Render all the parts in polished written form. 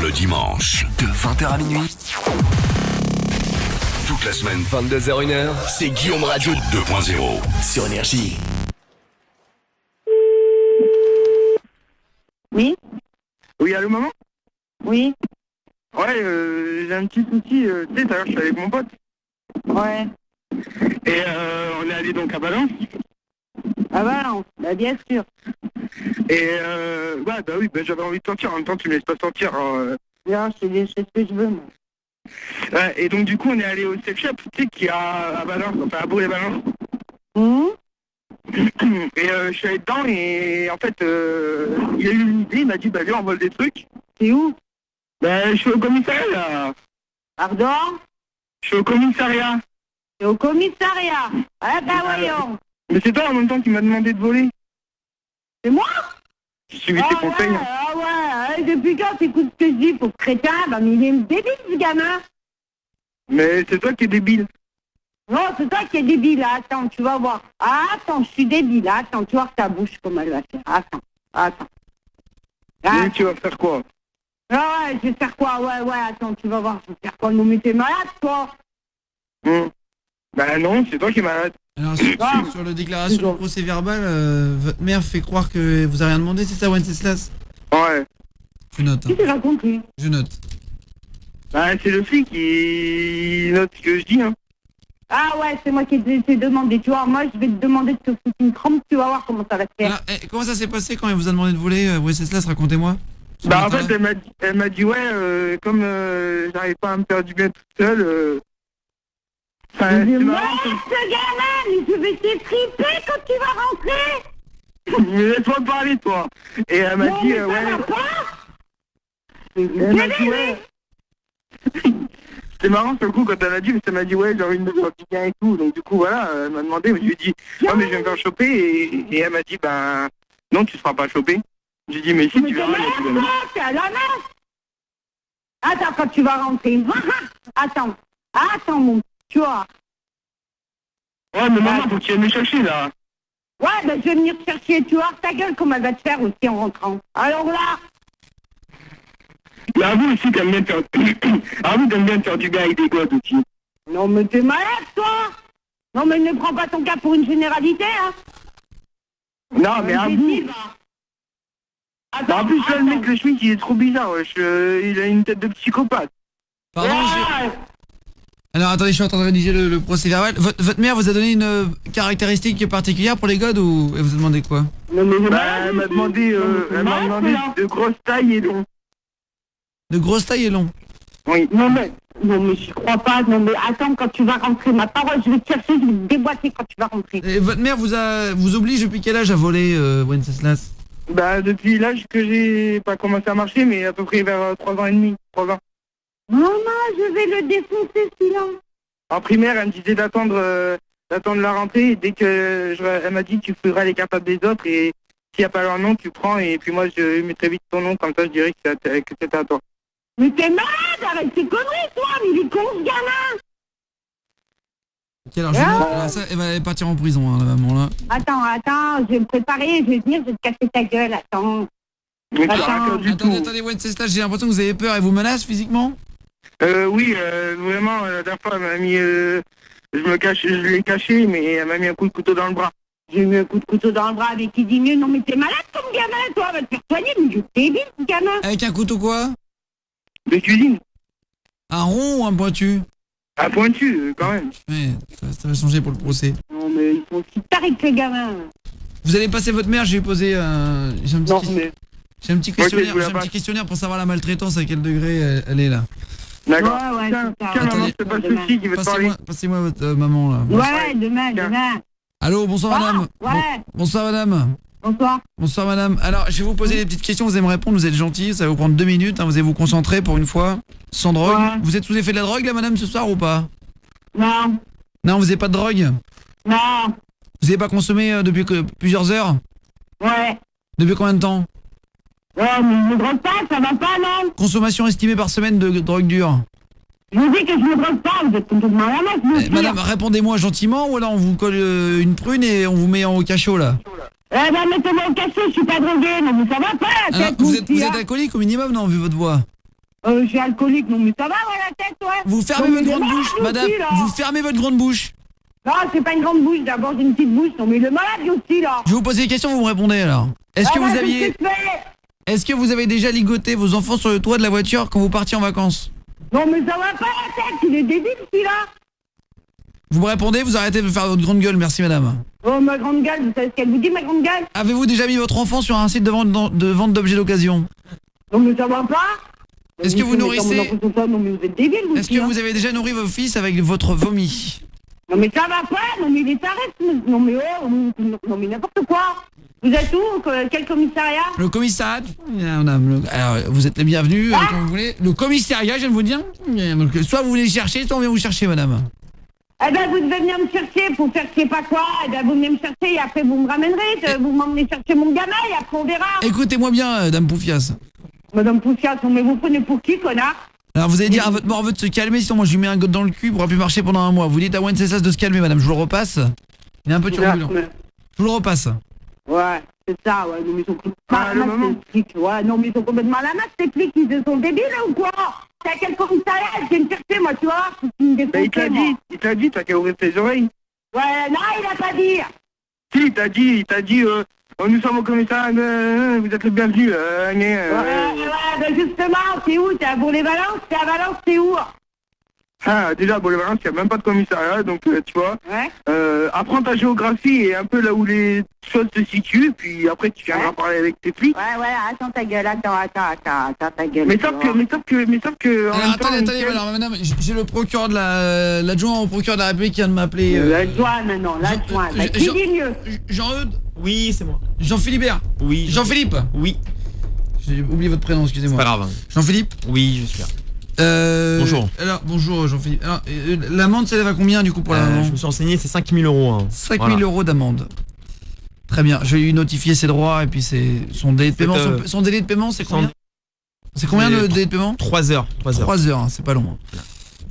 le dimanche, de 20h à minuit. Toute la semaine, 22h-1h, c'est Guillaume Radio 2.0 sur Énergie. Oui. Oui, allô maman? Oui. Ouais, j'ai un petit souci, tu sais, tout à l'heure je suis avec mon pote. Ouais. Et on est allé donc à Valence. Ah bah non, bah bien sûr. Et ouais, bah oui, bah, j'avais envie de sortir, en même temps tu me laisses pas sortir. Alors, Bien, je fais ce que je veux, moi. ouais, et donc du coup on est allé au sex shop, tu sais, qui est à Valence, enfin à Bourg-les-Valence. Et je suis allé dedans et en fait, il a eu une idée, il m'a dit, bah viens on vole des trucs. C'est où? Bah je suis au commissariat là. Pardon? Je suis au commissariat. C'est au commissariat. Ah bah voyons. Mais c'est toi en même temps qui m'a demandé de voler. C'est moi? J'ai suivi tes conseils. Ouais, depuis quand t'écoutes ce que je dis pour crétin? Bah mais il est débile ce gamin. Mais c'est toi qui es débile. Non, c'est toi qui es débile, attends, tu vas voir. Ah, attends, je suis débile, attends, tu vois que ta bouche comment elle va faire. Attends. Et tu vas faire quoi? Ah ouais, je vais faire quoi? Ouais, attends, tu vas voir, je vais faire quoi? Non mais t'es malade, toi? Bah non, c'est toi qui es malade. Alors sur le déclaration de procès verbal, votre mère fait croire que vous avez rien demandé, c'est ça Wenceslas? Ouais. Je note. Qu'est-ce que tu racontes, lui? Je note. Bah c'est le flic qui note ce que je dis, hein. Ah ouais, c'est moi qui t'ai demandé, tu vois, moi je vais te demander de te foutre une trempe, tu vas voir comment ça va se faire. Alors, comment ça s'est passé quand elle vous a demandé de voler, Wenceslas? Racontez-moi. Bah en fait elle m'a dit ouais, comme j'arrive pas à me faire du bien toute seule, Mais c'est moi, marrant. ce gamin, mais je vais t'étriper quand tu vas rentrer. Mais laisse-moi parler toi. Et elle m'a Non, dit mais ça ouais. va pas. Elle m'a dit ouais. C'était marrant sur le coup quand elle a dit, mais ça m'a dit ouais, j'ai envie de me faire du bien et tout. Donc du coup voilà, elle m'a demandé, mais je lui ai dit ouais mais je vais me faire choper et elle m'a dit ben non tu seras pas chopé. J'ai dit mais si Mais tu t'es verras. malade, toi, t'es à la main. Attends, quand tu vas rentrer. Attends, mon, tu vois. Ouais mais maman faut que tu viennes me chercher là. Ouais, ben je vais venir te chercher, tu vois, ta gueule comme elle va te faire aussi en rentrant. Alors là, Mais avoue aussi t'aimes bien te faire... avoue t'aimes bien te faire du bien avec des gosses aussi. non mais t'es malade, toi. Non mais ne prends pas ton cas pour une généralité, hein. Non mais avoue. Attends, En plus là le mec le schmitt il est trop bizarre, wesh. Il a une tête de psychopathe. Pardon, ouais. Alors attendez, je suis en train de rédiger le procès verbal. Votre mère vous a donné une caractéristique particulière pour les godes ou elle vous a demandé quoi? Non mais Bah elle m'a demandé, de grosses tailles et longs. De grosse taille et long. Oui. Non mais j'y crois pas, non mais attends, quand tu vas rentrer, ma parole, je vais te chercher, je vais te déboîter quand tu vas rentrer. Et votre mère vous oblige depuis quel âge à voler, Wenceslas? Bah depuis l'âge que j'ai pas commencé à marcher, mais à peu près vers 3 ans et demi, 3 ans. Maman, je vais le défoncer celui-là. En primaire, elle me disait d'attendre la rentrée, et dès que elle m'a dit tu feras les cartables des autres, et s'il n'y a pas leur nom, tu prends, et puis moi je mettrai vite ton nom, comme ça je dirais que c'était à toi. Mais t'es malade, arrête tes conneries, toi, mais il est con ce gamin. Ok, alors, alors ça, elle va partir en prison, hein, la maman là. Attends, je vais me préparer, je vais venir, je vais te casser ta gueule, attends. Mais tu Attends, racontes du tout. Attendez, Wenceslas, j'ai l'impression que vous avez peur. Elle vous menace physiquement? Oui, vraiment, la dernière fois, elle m'a mis, je l'ai caché, mais elle m'a mis un coup de couteau dans le bras. J'ai mis un coup de couteau dans le bras avec qui dit mieux, non mais t'es malade comme gamin, toi, va te faire soigner, mais je t'ai dit ce gamin. Avec un couteau quoi? De cuisine. Un rond ou un pointu? À pointu, quand même. Ouais, ça va changer pour le procès. Non mais ils sont aussi tarés que les gamins. Vous allez passer votre mère, j'ai posé j'ai un petit Non, question- mais... j'ai un petit questionnaire, je vous la j'ai un passe. petit questionnaire pour savoir la maltraitance, à quel degré elle est là. D'accord. Ouais, Tiens, c'est ça. tiens, maman, Attendez. c'est pas le souci qui veut te parler. Passez-moi votre maman là. Ouais, demain. Allô, bonsoir madame. Ouais. Bonsoir madame. Bonsoir. Bonsoir madame. Alors, je vais vous poser des petites questions, vous allez me répondre, vous êtes gentil, ça va vous prendre 2 minutes, hein, vous allez vous concentrer pour une fois, sans drogue. Ouais. Vous êtes sous effet de la drogue là madame ce soir ou pas? Non. Non, vous n'avez pas de drogue? Non. Vous n'avez pas consommé depuis plusieurs heures? Ouais. Depuis combien de temps? Ouais, mais je me drogue pas, ça va pas, non? Consommation estimée par semaine de drogue dure? Je vous dis que je me drogue pas, vous êtes complètement à la masse, monsieur. Madame, répondez-moi gentiment ou alors on vous colle une prune et on vous met en cachot là. Eh ben, mettez-moi au cachet, je suis pas drogué, mais ça va pas, la Alors, tête, vous vous êtes aussi, hein. alcoolique au minimum, non, vu votre voix? Je suis alcoolique, non mais ça va, ouais, la tête, ouais. Vous fermez Non, mais votre le grande malade bouche, aussi, madame. là. Vous fermez votre grande bouche. Non, c'est pas une grande bouche, d'abord j'ai une petite bouche. Non mais le malade aussi, là. Je vais vous poser des questions, vous me répondez alors. Est-ce que Ah, vous ouais, aviez... qu'est-ce que je fais Est-ce que vous avez déjà ligoté vos enfants sur le toit de la voiture quand vous partiez en vacances? Non mais ça va pas la tête, il est débile celui-là. Vous me répondez, vous arrêtez de faire votre grande gueule, merci madame. Oh ma grande gueule, vous savez ce qu'elle vous dit ma grande gueule? Avez-vous déjà mis votre enfant sur un site de vente d'objets d'occasion? Non mais ça va pas. Est-ce que vous nourrissez... Non mais vous êtes débile vous Est-ce que aussi, hein. vous avez déjà nourri vos fils avec votre vomi? Non mais ça va pas, non mais il est taré, non mais oh, non mais n'importe quoi. Vous êtes où? Quel commissariat? Le commissariat, alors, vous êtes les bienvenus, comme vous voulez. Le commissariat, je viens de vous dire. Donc, soit vous venez chercher, soit on vient vous chercher, madame. Eh ben vous devez venir me chercher pour faire je sais pas quoi. Eh ben vous venez me chercher et après vous me ramènerez. Vous m'emmenez chercher mon gamin et après on verra. Écoutez-moi bien, dame Poufias. Madame Poufias, mais vous prenez pour qui, connard? Alors vous allez dire à votre morveux de se calmer, sinon moi je lui mets un gosse dans le cul, il pourra plus marcher pendant un mois. Vous dites à Wenceslas de se calmer, madame, je vous le repasse. Il est un peu turbulent. Je vous le repasse. Ouais, c'est ça, ouais, non mais ils sont complètement Ah, à le la masse, maman. ces flics. Ouais, non mais ils sont complètement à la masse, ces flics, ils sont débiles ou quoi? C'est à quel commissariat? Je viens me chercher, moi, tu vois? C'est une Bah, il te l'a moi. dit, t'as qu'à ouvrir tes oreilles. Ouais, non, il a pas dit. Si, il t'a dit, nous sommes au commissariat, vous êtes le bienvenu. Ouais, ben justement, c'est où? T'es à Bourg-les-Valences? T'es à Valence, c'est où? Ah, déjà, bon, les Valence, il n'y a même pas de commissariat, donc tu vois. Ouais. Apprends ta géographie et un peu là où les choses se situent, puis après tu viendras parler avec tes flics. Ouais, attends ta gueule, attends ta gueule. Mais sauf que, en Alors même temps, attendez, Michel- alors, madame, j'ai le procureur de l'adjoint au procureur de la République qui vient de m'appeler. L'adjoint maintenant, l'adjoint. Bah, qui dit mieux? Jean-Eudes, Oui, c'est moi. Jean-Philibert. Oui. Jean-Philippe. Oui. J'ai oublié votre prénom, C'est excusez-moi. pas grave. Jean-Philippe. Oui, je suis là. Bonjour. Alors, bonjour Jean-Philippe. Alors, l'amende s'élève à combien du coup pour la maman? Je me suis renseigné, c'est 5 000 euros. Hein. 5 000 Voilà. euros d'amende. Très bien, je vais lui notifier ses droits et puis son délai de paiement. Son délai de paiement, c'est combien? C'est combien le délai de paiement? 3 heures. 3 heures, hein, c'est pas long. Hein.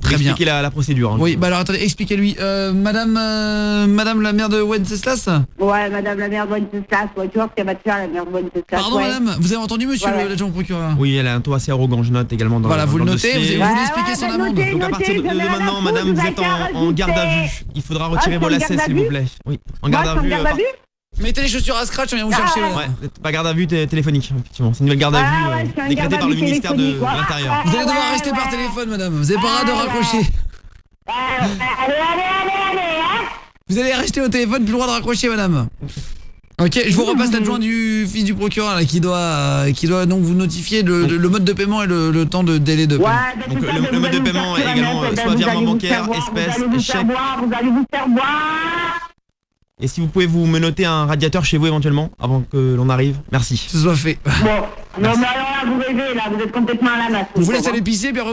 Très bien. Expliquer la procédure. Hein. Oui, bah alors attendez, expliquez-lui. Madame la mère de Wenceslas? Ouais, madame la mère de Wenceslas, ouais, tu vois ce qu'elle va te faire, la mère de Wenceslas. Pardon ouais. madame, vous avez entendu monsieur Ouais. l'adjoint procureur? Oui, elle a un taux assez arrogant, je note également dans Voilà, vous le dans notez, dossier. vous voulez expliquer son amende. notez, Donc à partir de j'en ai rien à maintenant, foutre, madame, vous avez êtes qu'à en garde à rajouter. vue. Il faudra retirer Ah, vos c'est en lacets, garde à s'il vous vue plaît. Oui, en Moi, garde je à suis en vue. garde à vue? Mettez les chaussures à scratch, on vient vous chercher. ouais. là. Ouais, pas garde à vue téléphonique, effectivement. C'est une nouvelle garde à vue Ah ouais, je suis en décrétée garde à par le vue ministère de téléphonique, ouais. l'Intérieur. Vous allez devoir Ouais, rester par ouais. téléphone madame, vous avez pas le droit de Ouais, raccrocher. Allez, hein. Vous allez rester au téléphone, plus le droit de raccrocher madame. Ok, je vous repasse l'adjoint du fils du procureur là, qui doit donc vous notifier le mode de paiement et le temps de délai de paiement. Ouais, ben, Donc, c'est ça, le vous mode de allez vous paiement faire est également, sur la soit net, virement vous allez vous bancaire, faire boire, espèce, vous allez vous chèque. faire boire, vous allez vous faire boire. Et si vous pouvez vous me noter un radiateur chez vous éventuellement, avant que l'on arrive. Merci. Que ce soit fait. Bon, non mais alors là, vous rêvez, là, vous êtes complètement à la masse. On vous laisse aller pisser, puis après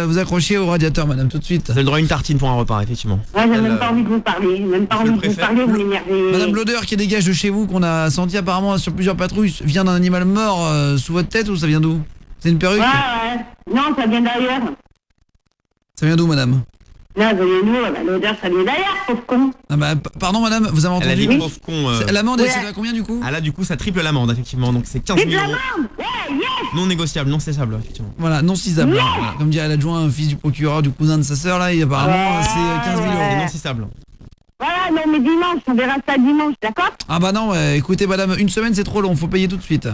vous accrochez au radiateur madame tout de suite. Ça a le droit à une tartine pour un repas, effectivement. Moi, j'ai Elle, même pas envie de vous parler, j'ai même pas je envie le de vous préfère. parler, vous m'énervez. Madame, l'odeur qui dégage de chez vous, qu'on a senti apparemment sur plusieurs patrouilles, vient d'un animal mort sous votre tête ou ça vient d'où? C'est une perruque? Ouais. Non, ça vient d'ailleurs. Ça vient d'où madame? Là, voyez-nous, l'odeur, ça vient d'ailleurs, pauvre con. Ah bah, pardon madame, vous avez Elle a dit entendu? pauvre con. L'amende, Ouais. c'est à combien du coup? Ah là, du coup, ça triple l'amende, effectivement. Donc c'est 15 C'est de 000 la euros. merde. Ouais, yes. Non négociable, non cessable, effectivement. Voilà, non cisable. Ouais. Voilà, comme dirait l'adjoint, fils du procureur, du cousin de sa sœur là, et apparemment Ouais, c'est 15 000 euros. C'est ouais. non cessable. Voilà, non, mais dimanche, on verra ça dimanche, d'accord? Ah bah non, écoutez madame, une semaine c'est trop long, faut payer tout de suite.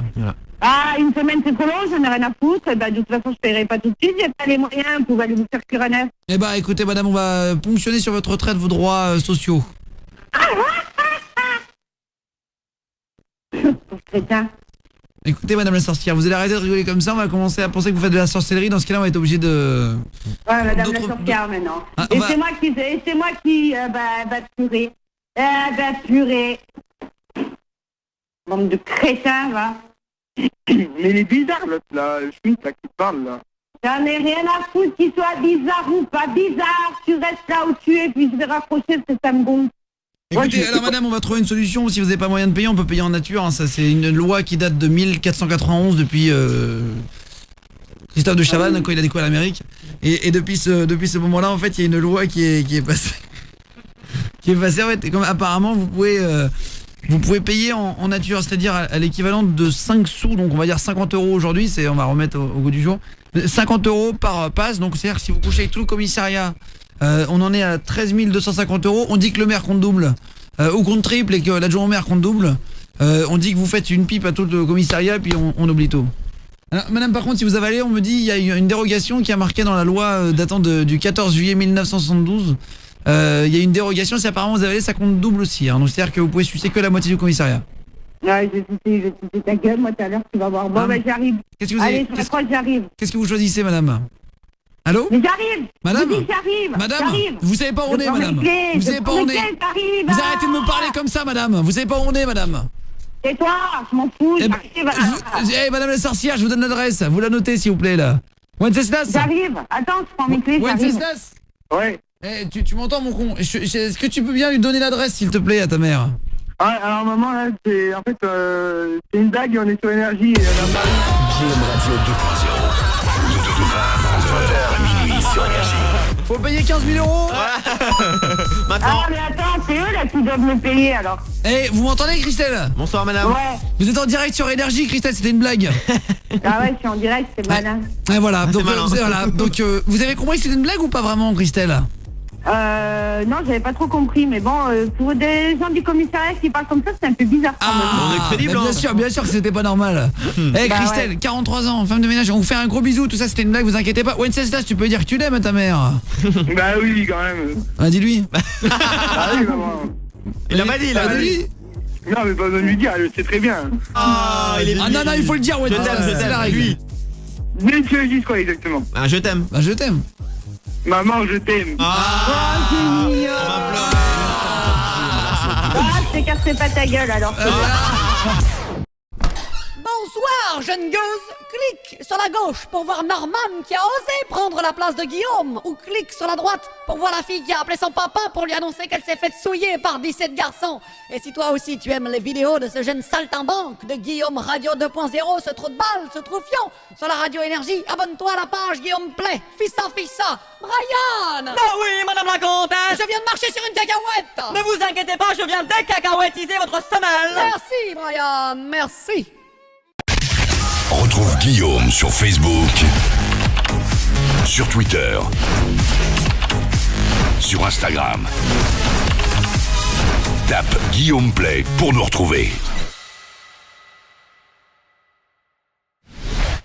Ah, une semaine, c'est trop long, j'en ai rien à foutre. Bah, de toute façon, je paierai pas tout de suite, j'ai pas les moyens, vous pouvez aller vous faire cuire un œuf. Eh bah écoutez madame, on va ponctionner sur votre retraite vos droits sociaux. Pauvre crétin. Écoutez madame la sorcière, vous allez arrêter de rigoler comme ça, on va commencer à penser que vous faites de la sorcellerie, dans ce cas là on va être obligé de... Ouais, madame la D'autres- sorcière, maintenant. Ah, Et on va- c'est moi qui, purée. Purée. Bande de crétins, va. Mais il est bizarre, l'autre, là, le Schmitt, là, qui parle, là. J'en ai rien à foutre qu'il soit bizarre ou pas bizarre. Tu restes là où tu es, puis je vais raccrocher parce que ça me gonfle. Écoutez, Ouais, je- alors madame, on va trouver une solution, si vous n'avez pas moyen de payer, on peut payer en nature, hein. Ça c'est une loi qui date de 1491 depuis Christophe de Chavannes quand il a découvert l'Amérique. Et depuis ce moment-là, en fait, il y a une loi qui est passée. Qui est passée, en fait, et comme apparemment vous pouvez vous pouvez payer en nature, c'est-à-dire à l'équivalent de 5 sous, donc on va dire 50 € aujourd'hui, on va remettre au goût du jour, 50 € par passe, donc c'est-à-dire que si vous couchez avec tout le commissariat, on en est à 13 250 €, on dit que le maire compte double, ou compte triple, et que l'adjoint au maire compte double, on dit que vous faites une pipe à tout le commissariat, puis on oublie tout. Alors, madame, par contre, si vous avalez, on me dit il y a une dérogation qui a marqué dans la loi datant du 14 juillet 1972. Il y a une dérogation, si apparemment vous avalez, ça compte double aussi. Hein. Donc c'est-à-dire que vous pouvez sucer que la moitié du commissariat. Ouais, je sais ta gueule, moi tout à l'heure, tu vas voir. Bon, j'arrive. Qu'est-ce que vous Allez, je crois que j'arrive. Qu'est-ce que vous choisissez, madame? Allô? Mais j'arrive. Madame, je dis j'arrive. madame, j'arrive. vous savez pas où on est, madame. Vous savez pas où on est. Vous arrêtez de me parler comme ça, madame. Vous savez pas où on est, madame. Et toi, je m'en fous. Madame la sorcière, je vous donne l'adresse. Vous la notez, s'il vous plaît, là. Wenceslas. J'arrive. Attends, je prends mes clés, j'arrive. Wenceslas. Ouais. Tu m'entends, mon con? Est-ce que tu peux bien lui donner l'adresse, s'il te plaît, à ta mère? Ah, alors maman, là, c'est une blague et on est sur énergie. Et on a pas... Guillaume Radio 2.0. De 20h à minuit sur Énergie. Faut payer 15 000 €. Maintenant. Ah, mais attends, c'est eux là qui doivent me payer alors. Eh, vous m'entendez, Christelle? Bonsoir, madame. Ouais. Vous êtes en direct sur Énergie, Christelle, c'était une blague. Ah ouais, je suis en direct, c'est malin. Et voilà, donc, malin. vous avez compris que c'était une blague ou pas vraiment, Christelle? Non, j'avais pas trop compris, mais bon, pour des gens du commissariat qui parlent comme ça, c'est un peu bizarre quand même. On est crédible, bah, hein. bien sûr que c'était pas normal. Eh, Bah Christelle, ouais. 43 ans, femme de ménage, on vous fait un gros bisou, tout ça c'était une blague, vous inquiétez pas. Wenceslas, tu peux dire que tu l'aimes à ta mère. Bah oui, quand même. Ah, dis-lui. Ah oui, maman. Il l'a pas dit, là. dis-lui. Non, mais pas besoin de lui dire, elle le sait très bien. Ah, il est Ah non, il faut le dire, Je Wenceslas, t'aime, c'est la règle. lui. Mais tu dis quoi exactement? Ah, je t'aime. Bah, je t'aime. Maman, je t'aime. Ah, Oh, c'est mignon. on va pleurer. Ah, je te casserai pas ta gueule alors. Bonsoir, jeune gueuse. Clique sur la gauche pour voir Norman qui a osé prendre la place de Guillaume. Ou clique sur la droite pour voir la fille qui a appelé son papa pour lui annoncer qu'elle s'est faite souiller par 17 garçons. Et si toi aussi tu aimes les vidéos de ce jeune saltimbanque de Guillaume Radio 2.0, ce trou de balle, ce trou fion, sur la radio Énergie, abonne-toi à la page Guillaume Play. Fissa, Brian. Ah oui, madame la comtesse. Je viens de marcher sur une cacahuète. Ne vous inquiétez pas, je viens décacahuétiser votre semelle. Merci, Brian, merci. Retrouve Guillaume sur Facebook, sur Twitter, sur Instagram. Tape Guillaume Play pour nous retrouver.